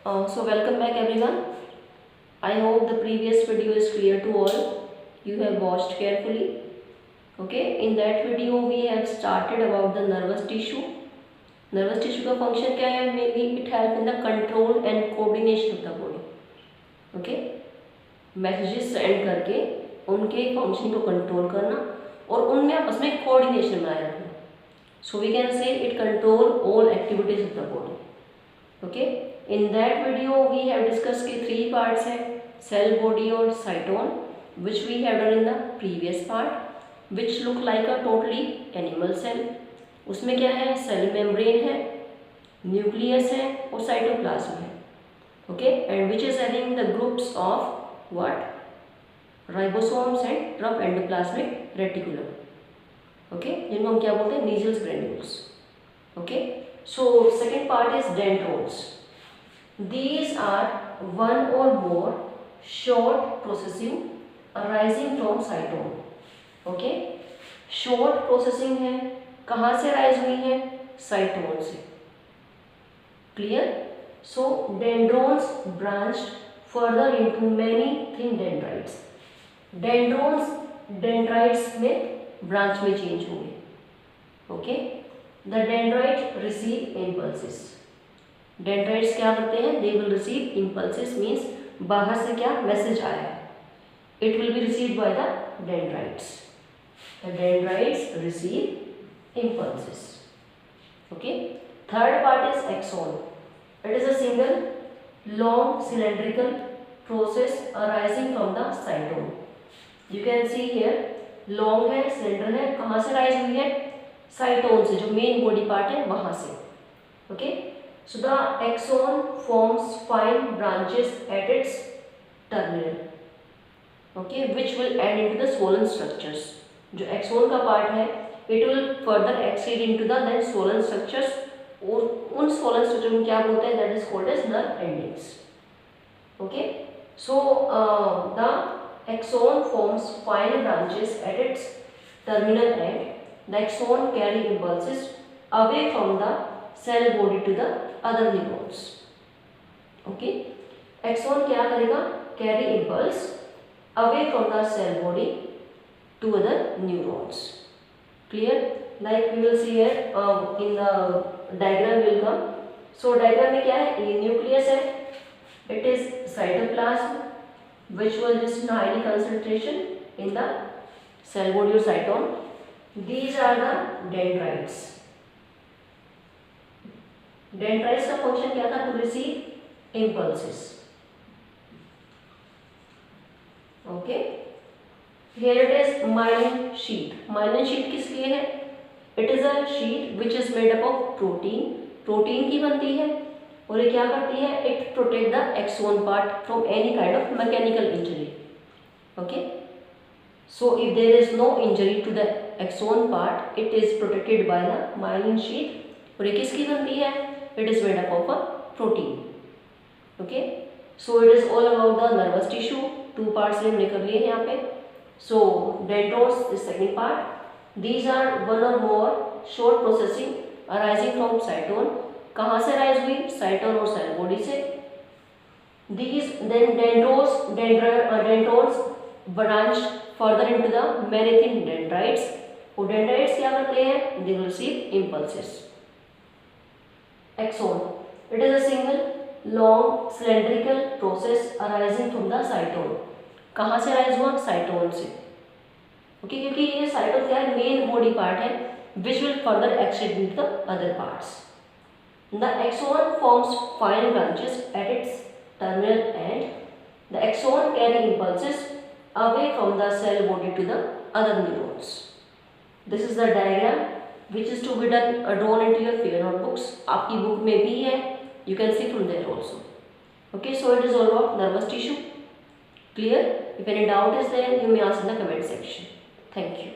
So welcome back everyone. I hope the previous video is clear to all. You have watched carefully. Okay, in that video we have started about the nervous tissue. Nervous tissue का function क्या है? Mainly it help in the control and coordination of the body. Okay, messages send करके उनके function को control करना और उनमें आपस में coordination बनाए रखना. So we can say it control all activities of the body. Okay, in that video we have discussed के three parts है, cell, body और cytone, which we have done in the previous part, which look like a totally animal cell. उसमें क्या है? Cell membrane है, nucleus है और cytoplasm है. Okay, and which is having the groups of what? Ribosomes and rough endoplasmic reticulum. Okay, जिनको हम क्या बोलते हैं? Needles granules. Okay, so second part is dendrons. These are one or more short processing arising from cytone. Okay, short processing है, कहाँ से arise हुई है? साइटोन से. Clear? So dendrons branched further into many thin dendrites. Dendrons dendrites में branch में change होंगे. Okay, the dendrite receive impulses. Dendrites क्या करते हैं? They will receive impulses, means बाहर से क्या मैसेज आया है, it will be received by the dendrites. The dendrites receive impulses. Okay, third part is axon. It is a single long cylindrical process arising from the cytone. You can see here long है, cylinder है, कहाँ से rise हुई है? Cyton से, जो main body part है वहाँ से. Okay, so the axon forms fine branches at its terminal. Okay, which will end into the swollen structures. जो axon का पार्ट है it will further extend into the then swollen structures, और उन swollen structure में क्या बोलते हैं? That is called as nerve endings. Okay, so the axon forms fine branches at its terminal end. The axon carry impulses away from the cell body to the other neurons. Okay, axon क्या करेगा? Carry impulse away from the cell body to other neurons. Clear? Like we will see here in the diagram will come. So diagram में क्या है? ये nucleus है, it is cytoplasm which will just in highly concentration in the cell body or cytone. These are the dendrites. Dendrites का function क्या था? To receive impulses. Okay, here it is myelin sheath. Myelin sheath किस लिए है? It is a sheath which is made up of protein. Protein की बनती है और ये क्या करती है? It protect the axon part from any kind of mechanical injury. Okay, so if there is no injury to the axon part, it is protected by the myelin sheath. और ये किसकी बनती है? It is made up of a protein. Okay, so it is all about the nervous tissue. Two parts हमने कर लिए यहाँ पे. So dendrons is second part. These are one or more short processing arising from cytone. कहाँ से arise हुई? cytone और cell body से. These then dendrons branch further into the many thin dendrites. वो dendrites क्या करते हैं? They will receive impulses. Axon. It is a single long cylindrical process arising from the cytone. कहाँ से rise हुआ? साइटोन से. ओके, क्योंकि ये साइटोन क्या है? मेन बॉडी पार्ट है, which will further extend into the other parts. The axon forms fine branches at its terminal end. The axon carry impulses away from the cell body to the other neurons. This is the diagram which is to be done drawn into your fair notebooks. आपकी book में भी है, you can see from there also. Okay, so it is all about nervous tissue. Clear? If any doubt is there, you may ask in the comment section. Thank you.